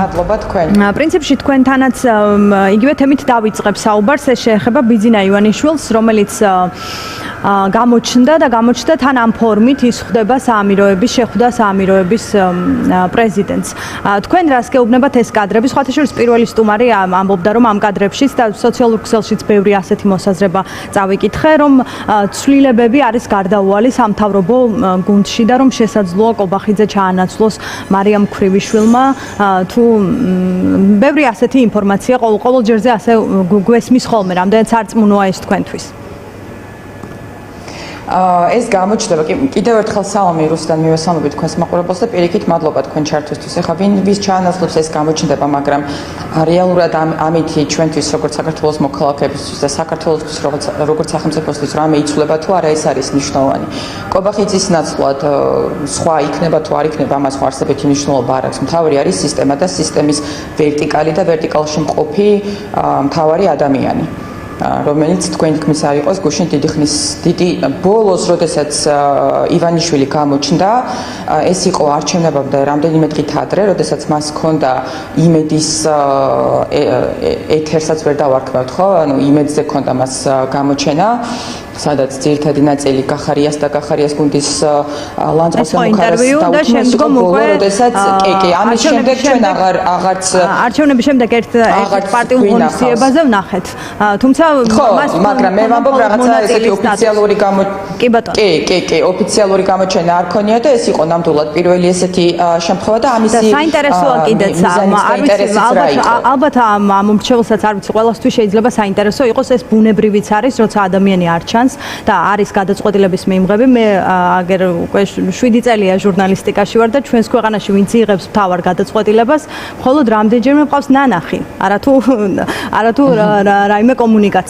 მადლობა თქვენ. პრინციპში თქვენთანაც იგივე თემით დავიწყებ საუბარს, ეს შეეხება ბიძინა ივანიშვილს, რომელიც გამოჩნდა და გამოჩნდა თან ამ ფორმით ის ხვდება საამიროების, შეხვდა საამიროების პრეზიდენტს. თქვენ რას გეუბნებათ ეს კადრები? სხვათა შორის პირველი სტუმარი ამბობდა, რომ ამ კადრებშიც და სოციალურ ქსელშიც ბევრი ასეთი მოსაზრება წავიკითხე, რომ ცვლილებები არის გარდაუვალი სამთავრობო გუნდში და რომ შესაძლოა კობახიძე ჩაანაცვლოს მარიამ ქვრივიშვილმა თუ ბევრი ასეთი ინფორმაცია ყოველ ჯერზე ასე გვესმის ხოლმე, რამდენიც არწმუნოა ეს თქვენთვის. ეს გამოჩნდება კიდევ ერთხელ სალამი რუსთან მივესალმებით თქვენს მაყურებელს და პირიქით მადლობა თქვენ ჩართვისთვის. ეხლა ვის ჩაანაცვლებს ეს გამოჩნდება, მაგრამ რეალურად ამითი ჩვენთვის როგორც საქართველოს მოქალაქეებისთვის და საქართველოსთვის როგორც სახელმწიფოსთვის რამე იცვლება თუ არა, ეს არის მნიშვნელოვანი. კობახიძის ნაცვლად სხვა იქნება თუ არ იქნება, ამას ხო არსებითი მნიშვნელობა არ აქვს. მთავარი არის სისტემა და სისტემის ვერტიკალი და ვერტიკალში მყოფი მთავარი ადამიანი. რომელიც თქვენ თქმის არ იყოს გუშინ დიდი ბოლოს, როდესაც ივანიშვილი გამოჩნდა, ეს იყო არჩევნებამდე რამდენიმე დღით ადრე, როდესაც მას ჰქონდა იმედის ეთერსაც ვერ დავარქმევთ, ხო? ანუ იმედზე ჰქონდა მას გამოჩენა, სადაც ძირითადი ნაწილი გახარიას და გახარიას გუნდის ლანდშაფტის მომხარეს და შემდგომ უკვე როდესაც ამის შემდეგ ჩვენ აღარც არჩევნების შემდეგ ერთ პარტიულ ღონისძიებაზე ვნახეთ. თუმცა მაგრამ მე ვამბობ რაღაცა ესეთი ოფიციალური ოფიციალური გამოჩენა არ ქონია და ეს იყო ნამდვილად პირველი ესეთი შემთხვევა და ამისი საინტერესოა კიდეც ალბათ ამ მომრჩეველსაც არ ვიცი, ყველასთვის შეიძლება საინტერესო იყოს ეს ბუნებრივიც არის, როცა ადამიანი არ ჩანს და არის გადაწყვეტილების მიმღები. მე აგერ უკვე 7 წელია ჟურნალისტიკაში ვარ და ჩვენს ქვეყანაში ვინც იღებს მთავარ გადაწყვეტილებას, მხოლოდ რამდენჯერმე მყავს ნანახი, არათუ რაიმე კომუნიკაცია.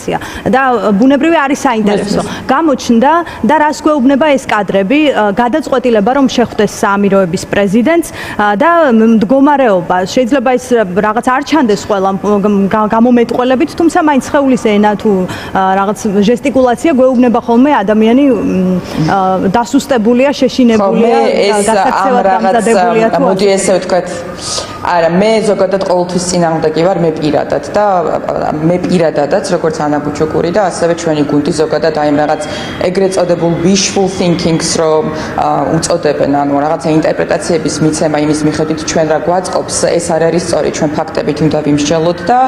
და ბუნებრივი არის საინტერესო. გამოჩნდა და რას გვეუბნება ეს კადრები? გადაწყვეტილება რომ შეხვდეს საამიროების პრეზიდენტს და მდგომარეობა. შეიძლება ის რაღაც არ ჩანდეს ყველა გამომეტყველებით, თუმცა მაინც ხეულის ენა თუ რაღაც ჟესტიკულაცია გვეუბნება ხოლმე ადამიანი დასუსტებულია, შეშინებულია, გასაქცევად გამზადებულია თუ მოდი ესე ვთქვათ. არა, მე ზოგადად ყოველთვის წინააღმდეგი ვარ, მე პირადადაც როგორც ანა ბუჩუკური და ასევე ჩვენი გუნდი ზოგადად აი რაღაც ეგრეთ წოდებულ wishful thinking-ს რომ უწოდებენ, ანუ რაღაცა ინტერპრეტაციების მიცემა იმის მიხედვით ჩვენ რა გვაწყობს, ეს არ არის სწორი. ჩვენ ფაქტებით უნდა ვიმსჯელოთ და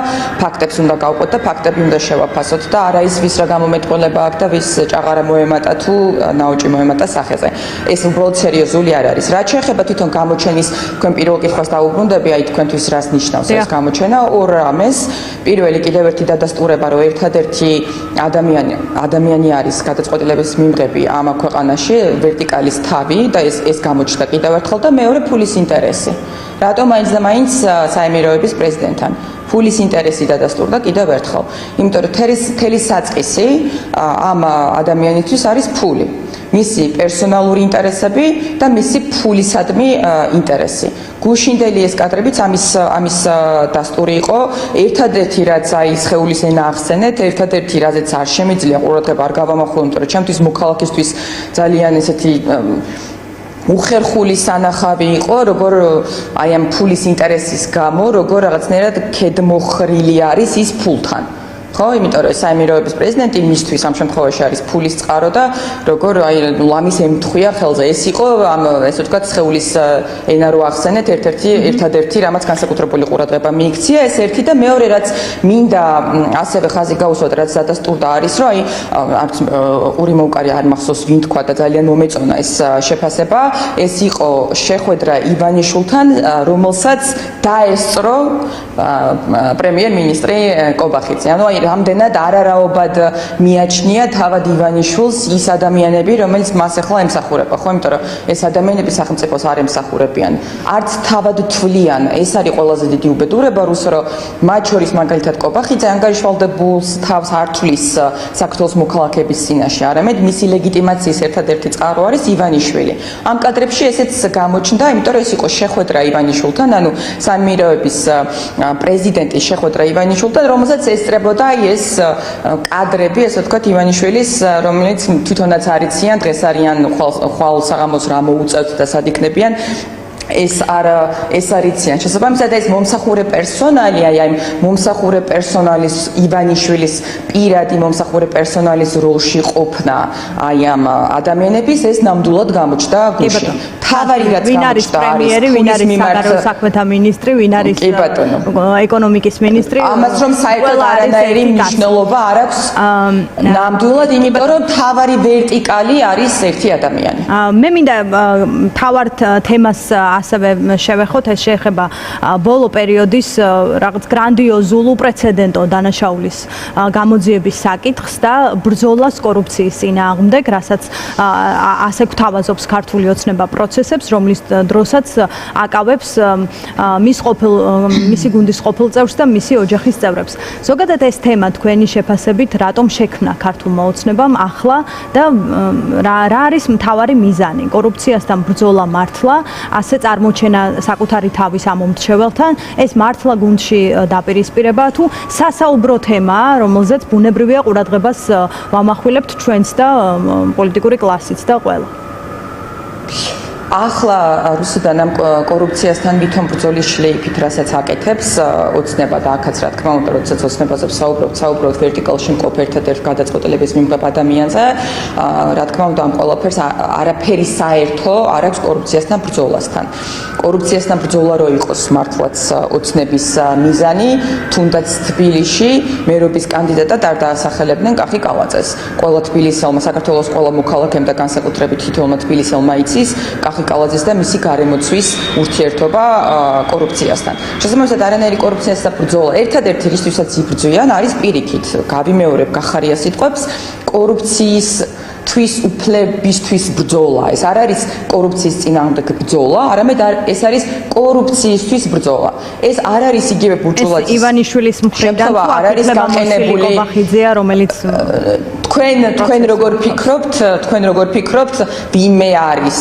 ფაქტებს უნდა გავყოთ და ფაქტები უნდა შევაფასოთ და არა ის ვის რა გამომეტყველება აქვს და ვის ჭაღარა მოემატა თუ ნაოჭი მოემატა სახეზე. ეს უბრალოდ სერიოზული არ არის. რაც შეეხება თვითონ გამოჩენის, თქვენ პირველ კითხვას დაუბრუნდები, აი თქვენთვის რას ნიშნავს ეს გამოჩენა? ორ რამეს. პირველი კიდევ ერთი დადასტურება, რომ ერთადერთი ადამიანი არის გადაწყვეტილების მიმღები ამ ქვეყანაში, ვერტიკალის თავი და ეს გამოჩნდა კიდევ ერთხელ და მეორე ფულის ინტერესი. რატომ მაინც და მაინც საამიროების პრეზიდენტთან ფულის ინტერესი დადასტურდა კიდევ ერთხელ? იმიტომ რომ თელი საწყისი ამ ადამიანისთვის არის ფული. მისი პერსონალური ინტერესები და მისი ფულისადმი ინტერესი. გუშინდელი ეს კადრებიც ამის დასტური იყო. ერთადერთი რაც აი სხეულის ენა ახსენეთ, ერთადერთი რაზეც არ შემიძლია ყურადღება არ გავამახვილო, იმიტომ რომ ჩემთვის მოქალაქისთვის ძალიან ესეთი უხერხული სანახავი იყო, როგორ აი ამ ფულის ინტერესის გამო, როგორ რაღაცნაირად ქედმოხრილი არის ის ფულთან. ხო, იმიტომ რომ საამიროების პრეზიდენტი მისთვის ამ შემთხვევაში არის ფულის წყარო და როგორ აი ლამის ემთხვია ხელზე. ეს იყო ამ ესე ვთქვათ სხეულის ენა რო ახსენეთ, ერთადერთი რამაც განსაკუთრებული ყურადღება მიიქცია, ეს ერთი და მეორე რაც მინდა ასევე ხაზი გაუსვათ, რაც დადასტურდა არის, რომ აი არც ორი მოვკარი არ მახსოვს ვინ თქვა და ძალიან მომეწონა ეს შეფასება, ეს იყო შეხვედრა ივანიშვილთან, რომელსაც დაესწრო პრემიერ-მინისტრი კობახიძე. ანუ აი რამდენად არარაობად მიაჩნია თავად ივანიშვილს ის ადამიანები, რომელიც მას ახლა ემსახურება, ხო? იმიტომ რომ ეს ადამიანები სახელმწიფოს არ ემსახურებიან, არც თავად თვლიან. ეს არის ყველაზე დიდი უბედურება რუსო, რომ მათ შორის მაგალითად კობახიძე ანგარიშვალდებულს თავს არ თვლის საქართველოს მოქალაქეების წინაშე, არამედ მისი ლეგიტიმაციის ერთადერთი წყარო არის ივანიშვილი. ამ კადრებში ესეც გამოჩნდა, იმიტომ რომ ეს იყო შეხვედრა ივანიშვილთან, ანუ საამიროების პრეზიდენტის შეხვედრა ივანიშვილთან, რომელსაც ესწრებოდა ეს კადრები, ესე ვთქვათ, ივანიშვილის, რომელიც თვითონაც არიციან, დღეს არიან ხვალ საღამოს რა მოუწევთ და სად იქნებიან. ეს არიციან. შესაბამისად ეს მომსახურე პერსონალი, აი მომსახურე პერსონალის ივანიშვილის პირადი მომსახურე პერსონალის როლში ყოფნა აი ამ ადამიანების ეს ნამდვილად გამოჩნდა გუშინ. თავარი რაც ვინ არის პრემიერი, ვინ არის საგარეო საქმეთა მინისტრი, ვინ არის ეკონომიკის მინისტრი. ამას რომ საერთოდ არანაირი მნიშვნელობა არ აქვს ნამდვილად, იმიტომ რომ თავარი ვერტიკალი არის ერთი ადამიანი. მე მინდა თავარ თემას ასევე შევეხოთ, ეს შეეხება ბოლო პერიოდის რაღაც გრანდიოზულ უპრეცედენტო დანაშაულის გამოძიების საკითხს და ბრძოლას კორუფციის წინააღმდეგ, რასაც ასე გვთავაზობს ქართული ოცნება პროცესებს, რომლის დროსაც აკავებს მისი გუნდის ყოფილ წევრს და მისი ოჯახის წევრებს. ზოგადად ეს თემა თქვენი შეფასებით რატომ შექმნა ქართულმა ოცნებამ ახლა და რა არის მთავარი მიზანი? კორუფციასთან ბრძოლა მართლა, ასე წარმოჩენა საკუთარი თავის ამომრჩეველთან, ეს მართლა გუნდში დაპირისპირება თუ სასაუბრო თემაა, რომელზეც ბუნებრივია ყურადღებას ვამახვილებთ ჩვენც და პოლიტიკური კლასიც და ყველა. ახლა რუსუდან ამ კორუფციასთან ვითომ ბრძოლის შლეიფით, რასაც აკეთებს ოცნება და აქაც რა თქმა უნდა, როდესაც ოცნებაზე საუბრობთ ვერტიკალში მყოფ ერთადერთ გადაწყვეტილების მიმღებ ადამიანზე, რა თქმა უნდა ამ ყველაფერს არაფერი საერთო არ აქვს კორუფციასთან ბრძოლასთან. კორუფციასთან ბრძოლა რო იყოს მართლაც ოცნების მიზანი, თუნდაც თბილისში მერობის კანდიდატად არ დაასახელებდნენ კახი კალაძეს. ყველა თბილისელმა, საქართველოს ყველა მოქალაქემ და განსაკუთრებით თითოეულმა თბილისელმა იცის კახი კალაძეს და მისი გარემოცვის ურთიერთობა კორუფციასთან. შესაბამისად არანაირი კორუფციასთან ბრძოლა ერთადერთი რისთვისაც იბრძვიან არის პირიქით. გავიმეორებ გახარია სიტყვებს კორუფციის თვის უფლებისთვის ბრძოლა. ეს არ არის კორუფციის წინააღმდეგ ბრძოლა, არამედ ეს არის კორუფციისთვის ბრძოლა. ეს არ არის იგივე ბურჭულაძის. ეს ივანიშვილის მხრიდან თუ არ არის გაყენებული კობახიძეა, რომელიც თქვენ როგორ ფიქრობთ, ვინმე არის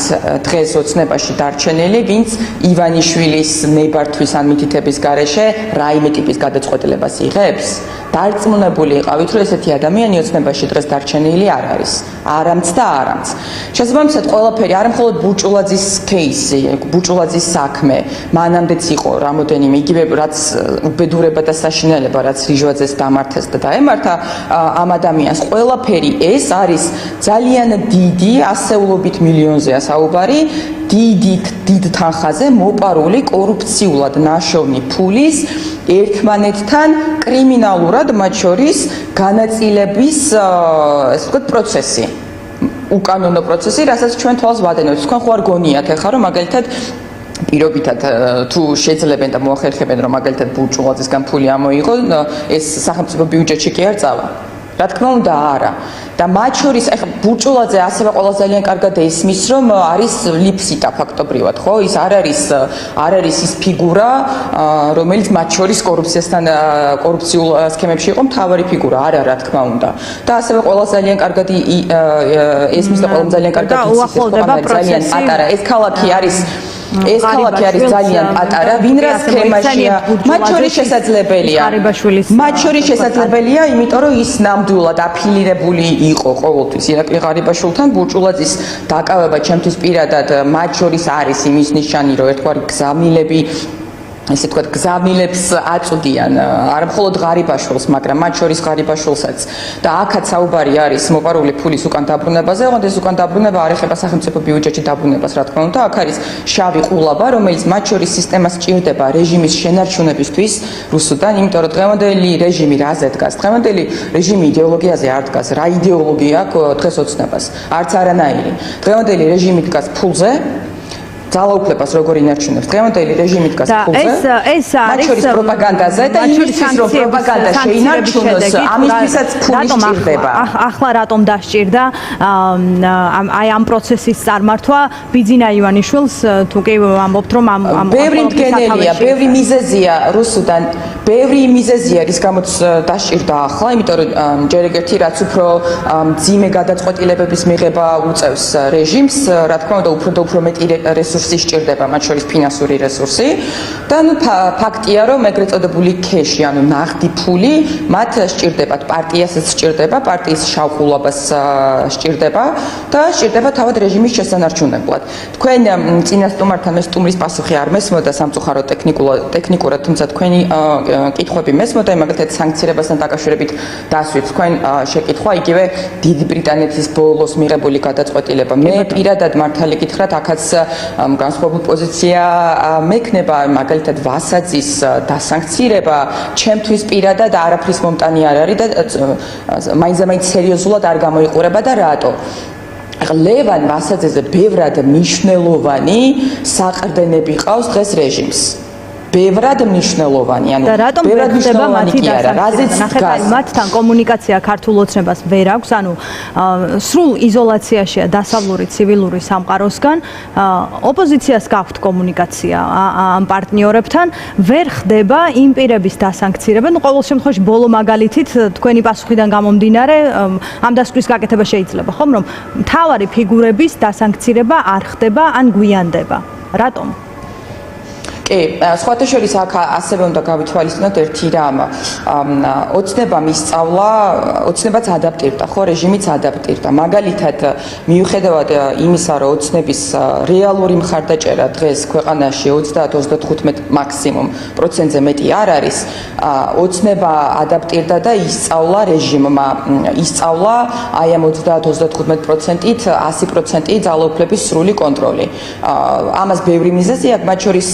დღეს ოცნებაში დარჩენილი, ვინც ივანიშვილის ნებართვის ან მითითების გარეშე რაიმე ტიპის გადაწყვეტილებას იღებს? დარწმუნებული იყავით, რომ ესეთი ადამიანი ოცნებაში დღეს დარჩენილი არ არის. არამც და არამც. შესაბამისად, ყველაფერი არ მხოლოდ ბურჭულაძის кейსი, ბურჭულაძის საქმე, მანამდეც იყო რამოდენიმე იგივე რაც უბედურება და საშინელება, რაც რიჟვაძეს დამართეს და დაემართა ამ ადამიანს. ყველაფერი ეს არის ძალიან დიდი, ასეულობით მილიონზეა საუბარი, დიდ თანხაზე მოპარული კორუფციულად ნაშოვნი ფულის ერთმანეთთან კრიმინალურად მათ შორის განაწილების ესე ვთქვათ პროცესი. უკანონო პროცესი, რასაც ჩვენ თვალს ვადენებთ. თქვენ ხო არ გონიათ ახლა რომ მაგალითად პირობითად თუ შეძლებენ და მოახერხებენ რომ მაგალითად ბურჭულაძისგან ფული ამოიღო, ეს სახელმწიფო ბიუჯეტში კი არ წავა. რა თქმა უნდა არა. და მათ შორის ახლა ბურჭულაძე ასევე ყველა ძალიან კარგად ესმის რომ არის ლიფსიტა ფაქტობრივად, ხო? ის არ არის ის ფიგურა, რომელიც მათ შორის კორუფციულ სქემებში იყო მთავარი ფიგურა, არა რა თქმა უნდა. და ასევე ყველა ძალიან კარგად ესმის და ყველა ძალიან კარგად იცის ძალიან პატარა ეს ქალაქი არის ეს ქალაქი არის ძალიან პატარა, ვინ რა სქემაშია, მათ შორის შესაძლებელია, იმიტომ რომ ის ნამდვილად აფილირებული იყო ყოველთვის ირაკლი ღარიბაშვილთან, ბურჭულაძის დაკავება ჩემთვის პირადად მათ შორის არის იმის ნიშანი, რომ ერთგვარი გზავნილები ესე თქვა გზავნილებს აწვდიან არა მხოლოდ ღარიბაშვილს, მაგრამ მათ შორის ღარიბაშვილსაც და აქაც საუბარი არის მოპარული ფულის უკან დაბრუნებაზე, ოღონდ ეს უკან დაბრუნება არ ეხება სახელმწიფო ბიუჯეტში დაბრუნებას, რა თქმა უნდა, აქ არის შავი ყულაბა, რომელიც მათ შორის სისტემას ჭირდება რეჟიმის შენარჩუნებისთვის რუსუდან, იმიტომ რომ დღევანდელი რეჟიმი რაზე დგას? დღევანდელი რეჟიმი იდეოლოგიაზე არ დგას, რა იდეოლოგია აქვს დღეს ოცნებას? არც არანაირი. დღევანდელი რეჟიმი დგას ფულზე. ძალაუფლებას როგორ ინარჩუნებს დღევანდელი რეჟიმი დგას ფულზე. ეს არის პროპაგანდაზე და იმისთვის რომ პროპაგანდა შეინარჩუნოს, ამისთვისაც ფული სჭირდება. ახლა რატომ დასჭირდა აი ამ პროცესის წარმართვა ბიძინა ივანიშვილს, თუ კი ამბობთ რომ ამ ბევრი მდგენელია, ბევრი მიზეზია რუსუდან, ბევრი მიზეზია რის გამოც დასჭირდა ახლა, იმიტომ რომ ჯერ ერთი რაც უფრო მძიმე გადაწყვეტილებების მიღება უწევს რეჟიმს, რა თქმა უნდა უფრო და უფრო მეტი რესურსი რესურსი სჭირდება, მათ შორის ფინანსური რესურსი და ფაქტია, რომ ეგრეთ წოდებული ქეში, ანუ ნაღდი ფული მათ სჭირდებათ, პარტიასაც სჭირდება, პარტიის შავყულობას სჭირდება და სჭირდება თავად რეჟიმის შესანარჩუნებლად. თქვენ წინა სტუმართან მე სტუმრის პასუხი არ მესმოდა სამწუხაროდ ტექნიკურად, თუმცა თქვენი კითხვები მესმოდა, მაგალითად სანქცირებასთან დაკავშირებით დასვით თქვენ შეკითხვა იგივე დიდი ბრიტანეთის ბოლოს მიღებული გადაწყვეტილება. მე პირადად მართალი გითხრათ, აქაც განსხვავებული პოზიცია მექნება, მაგალითად ვასაძის დასანქცირება, ჩემთვის პირადად არაფრის მომტანი არ არის და მაინც სერიოზულად არ გამოიყურება და რატო? ლევან ვასაძეზე ბევრად მნიშვნელოვანი საყრდენები ყავს დღეს რეჟიმს. ბევრად მნიშვნელოვანი, ანუ ბევრად მნიშვნელოვანი კი არა, რაზეც დგას. მათთან კომუნიკაცია ქართულ ოცნებას ვერ აქვს, ანუ სრულ იზოლაციაშია დასავლური ცივილური სამყაროსგან. ოპოზიციას გაქვთ კომუნიკაცია ამ პარტნიორებთან, ვერ ხდება იმ პირების დასანქცირება. ნუ ყოველ შემთხვევაში ბოლო მაგალითით თქვენი პასუხიდან გამომდინარე, ამ დასკვნის გაკეთება შეიძლება, ხომ, რომ მთავარი ფიგურების დასანქცირება არ ხდება ან გვიანდება. რატომ? სხვათა შორის აქ ასევე უნდა გავითვალისწინოთ ერთი რამ. ოცნებამ ისწავლა, ოცნებაც ადაპტირდა, ხო, რეჟიმიც ადაპტირდა. მაგალითად, მიუხედავად იმისა, რომ ოცნების რეალური მხარდაჭერა დღეს ქვეყანაში 30-35 მაქსიმუმ პროცენტზე მეტი არ არის, ოცნება ადაპტირდა და ისწავლა რეჟიმმა, ისწავლა აი ამ 30-35%-ით 100% ძალაუფლების სრული კონტროლი. ამას ბევრი მიზეზი აქვს, მათ შორის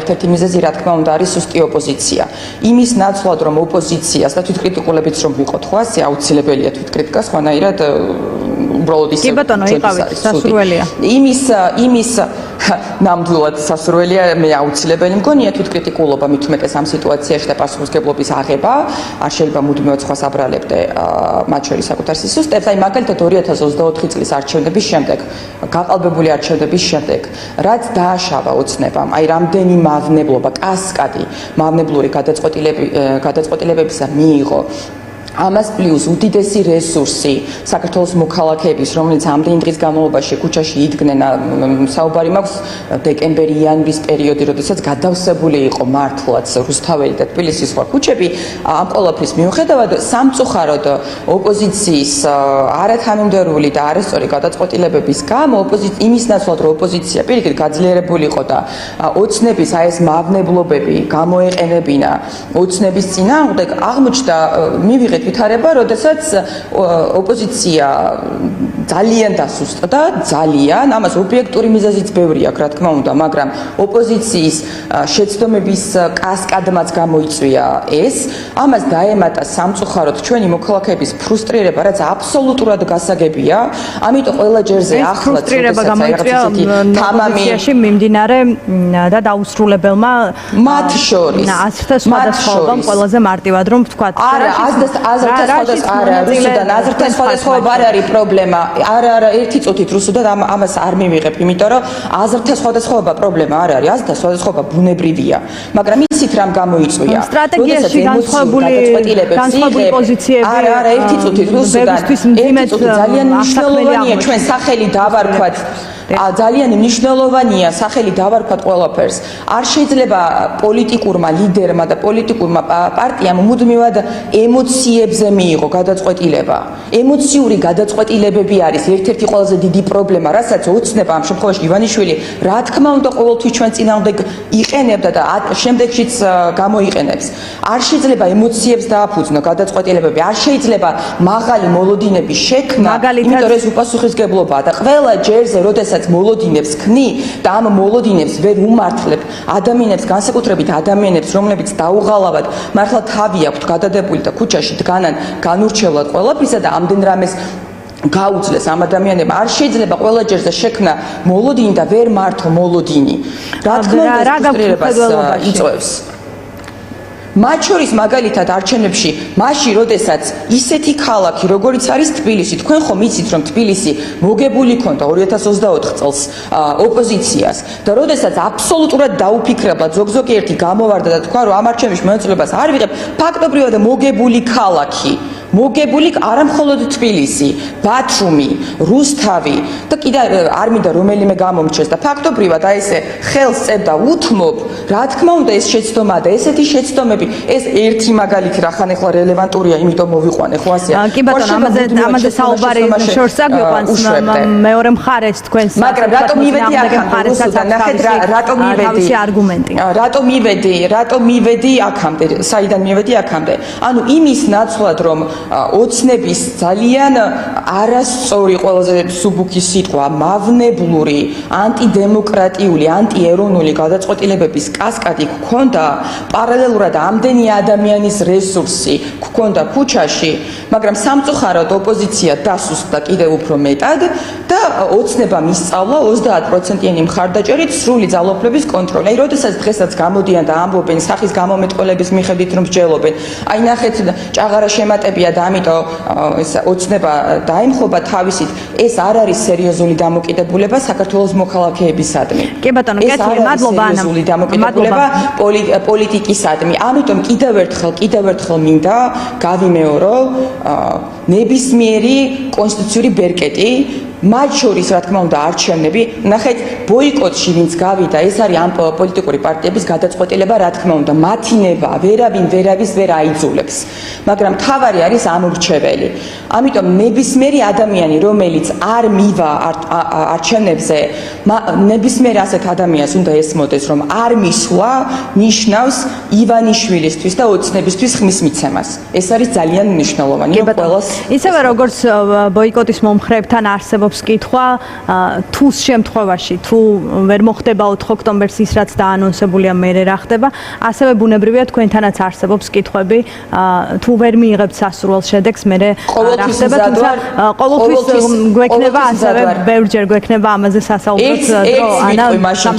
ერთ-ერთი მიზეზი რა თქმა უნდა არის სუსტი ოპოზიცია. იმის ნაცვლად რომ ოპოზიციას და თვითკრიტიკულებიც რომ ვიყოთ, ხო, ასე აუცილებელია თვითკრიტიკა, სხვანაირად უბრალოდ ისე. კი ბატონო, იყავით, სასურველია. იმის ნამდვილად სასურველია, მე აუცილებელი მგონია თვითკრიტიკულობა მით უმეტეს ამ სიტუაციაში და პასუხისმგებლობის აღება, არ შეიძლება მუდმივად სხვა საბრალებდე მათ შორის საკუთარ სისუსტებს. აი მაგალითად 2024 წლის არჩევნების შემდეგ, გაყალბებული არჩევნების შემდეგ, რაც დააშავა ოცნებამ, აი რამდენი მავნებლობა, კასკადი მავნებლური გადაწყვეტილებებისა მიიღო. ამას პლუს უდიდესი რესურსი საქართველოს მოქალაქეების, რომელიც ამდენი დღის განმავლობაში ქუჩაში იდგნენ, საუბარი მაქვს დეკემბერ-იანვრის პერიოდი, როდესაც გადავსებული იყო მართლაც რუსთაველი და თბილისის სხვა ქუჩები, ამ ყველაფრის მიუხედავად სამწუხაროდ ოპოზიციის არათანმიმდევრული და არასწორი გადაწყვეტილებების გამო იმის ნაცვლად რომ ოპოზიცია პირიქით გაძლიერებული იყო და ოცნების აი ეს მავნებლობები გამოეყენებინა ოცნების წინააღმდეგ, აღმოჩნდა მივიღეთ ვითარება, როდესაც ოპოზიცია ძალიან დასუსტდა, ძალიან, ამას ობიექტური მიზეზიც ბევრი აქვს, რა თქმა უნდა, მაგრამ ოპოზიციის შეცდომების კასკადმაც გამოიწვია ეს, ამას დაემატა სამწუხაროდ ჩვენი მოქალაქეების ფრუსტრირება, რაც აბსოლუტურად გასაგებია, ამიტომ ყველა ჯერზე ახლაც ფრუსტრირება გამოიწვია ოპოზიციაში მიმდინარე და დაუსრულებელმა მათ შორის აზრთა სხვადასხვაობამ ყველაზე მარტივად რომ ვთქვათ. რუსუდან აზრთა სხვადასხვაობა არ არის პრობლემა. არა, ერთი წუთით რუსუდან ამას არ მივიღებ, იმიტომ რომ აზრთა სხვადასხვაობა პრობლემა არ არის. აზრთა სხვადასხვაობა ბუნებრივია, მაგრამ ისიც რამ გამოიწვია. სტრატეგიაში განსხვავებული პოზიციები. არა, ერთი წუთით რუსუდან. ერთი წუთით ძალიან მნიშვნელოვანია ჩვენ სახელი დავარქვათ. ძალიან მნიშვნელოვანია სახელი დავარქვათ ყველაფერს. არ შეიძლება პოლიტიკურმა ლიდერმა და პოლიტიკურმა პარტიამ მუდმივად ემოციებზე მიიღო გადაწყვეტილება. ემოციური გადაწყვეტილებები არის ერთ-ერთი ყველაზე დიდი პრობლემა, რასაც ოცნება ამ შემთხვევაში ივანიშვილი რა თქმა უნდა ყოველთვის ჩვენ წინააღმდეგ იყენებდა და შემდეგშიც გამოიყენებს. არ შეიძლება ემოციებს დააფუძნო გადაწყვეტილებები, არ შეიძლება მაღალი მოლოდინების შექმნა, იმიტომ რომ ეს უპასუხისმგებლობაა და ყველა ჯერზე როდესაც მოლოდინებს ქნი და ამ მოლოდინებს ვერ უმართლებ ადამიანებს, განსაკუთრებით ადამიანებს, რომლებიც დაუღალავად მართლა თავი აქვთ გადადებული და ქუჩაში დგანან განურჩევლად ყველაფრისა და ამდენ რამეს გაუძლეს ამ ადამიანებმა. არ შეიძლება ყველა ჯერზე შექმნა მოლოდინი და ვერ მართო მოლოდინი. რა თქმა უნდა, ეს ფრუსტრირებას იწვევს. მათ შორის მაგალითად არჩევნებში, მაშინ, როდესაც ისეთი ქალაქი, როგორიც არის თბილისი, თქვენ ხომ იცით, რომ თბილისი მოგებული ქონდა 2024 წელს ოპოზიციას და როდესაც აბსოლუტურად დაუფიქრებლად ზოგ-ზოგი ერთი გამოვარდა და თქვა, რომ ამ არჩევნებში მონაწილეობას არ ვიღებ, ფაქტობრივად მოგებული ქალაქი მოგებული არა მხოლოდ თბილისი, ბათუმი, რუსთავი და კიდე არ მინდა რომელიმე გამომჩეს და ფაქტობრივად აი ესე ხელს წერდა უთმობ, რა თქმა უნდა ეს შეცდომა და ესეთი შეცდომები, ეს ერთი მაგალითი რახან ახლა რელევანტურია, იმიტომ მოვიყვანე ხო ასეა. კი ბატონო, ამაზე საუბარი შორს აგვიყვანს მეორე მხარეს თქვენს. მაგრამ რატომ მივედი აქამდე რუსუდან, ნახეთ რატომ მივედი. თავისი არგუმენტი. რატომ მივედი აქამდე, საიდან მივედი აქამდე. ანუ იმის ნაცვლად რომ ოცნების ძალიან არასწორი ყველაზე სუბუქი სიტყვა, მავნებლური, ანტიდემოკრატიული, ანტიეროვნული გადაწყვეტილებების კასკადი გქონდა, პარალელურად ამდენი ადამიანის რესურსი გქონდა ქუჩაში, მაგრამ სამწუხაროდ ოპოზიცია დასუსტდა კიდევ უფრო მეტად და ოცნებამ ისწავლა 30%-იანი მხარდაჭერით სრული ძალაუფლების კონტროლი. აი, როდესაც დღესაც გამოდიან და ამბობენ სახის გამომეტყველების მიხედვით რომ მსჯელობენ. აი, ნახეთ, ჭაღარა შემატებია და ამიტომ ეს ოცნება დაემხობა თავისით, ეს არ არის სერიოზული დამოკიდებულება საქართველოს მოქალაქეებისადმი. კი ბატონო, კეთილი, მადლობა ანა. სერიოზული დამოკიდებულება პოლიტიკისადმი. ამიტომ კიდევ ერთხელ მინდა გავიმეორო ნებისმიერი კონსტიტუციური ბერკეტი მათ შორის რა თქმა უნდა არჩევნები, ნახეთ, ბოიკოტში ვინც გავიდა, ეს არის ამ პოლიტიკური პარტიების გადაწყვეტილება, რა თქმა უნდა, მათინება ვერავინ ვერავის ვერ აიძულებს. მაგრამ თავარი არის ამორჩეველი. ამიტომ ნებისმიერი ადამიანი, რომელიც არ მივა არჩევნებზე, ნებისმიერ ასეთ ადამიანს უნდა ესმოდეს, რომ არ მისვლა ნიშნავს ივანიშვილისთვის და ოცნებისთვის ხმის მიცემას. ეს არის ძალიან მნიშვნელოვანი. ისევე როგორც ბოიკოტის მომხრეებთან არსებობს კითხვა, თუ შემთხვევაში თუ ვერ მოხდება 4 ოქტომბერს ის რაც დაანონსებულია მერე რა ხდება, ასევე ბუნებრივია თქვენთანაც არსებობს კითხვები, თუ ვერ მიიღებთ სასურველ შედეგს მერე რა ხდება, თუმცა ყოველთვის გვექნება ასევე ბევრჯერ გვექნება ამაზე სასაუბრო დრო, ანა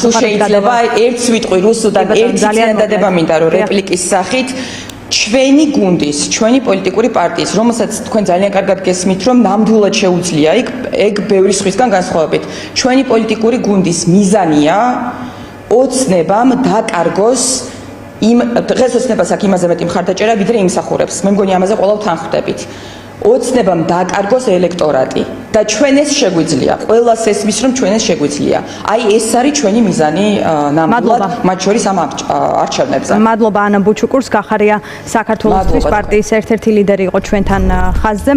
თუ შეიძლება ერთს ვიტყვი რუსუდან ერთი წინადადება მინდა რომ რეპლიკის სახით ჩვენი გუნდის, ჩვენი პოლიტიკური პარტიის, რომელსაც თქვენ ძალიან კარგად გესმით, რომ ნამდვილად შეუძლია ეგ ბევრი სხვისგან განსხვავებით. ჩვენი პოლიტიკური გუნდის მიზანია ოცნებამ დაკარგოს დღეს ოცნებას აქ იმაზე მეტი მხარდაჭერა, ვიდრე იმსახურებს. მე მგონი ამაზე ყველავ თანხმდებით. ოცნებამ დაკარგოს ელექტორატი და ჩვენ ეს შეგვიძლია. ყველას ესმის რომ ჩვენ ეს შეგვიძლია. აი ეს არის ჩვენი მიზანი ნამდვილად მათ შორის ამ არჩევნებზე. მადლობა ანა ბუჩუკურს, გახარია საქართველოსთვის პარტიის ერთ-ერთი ლიდერი იყო ჩვენთან ხაზზე.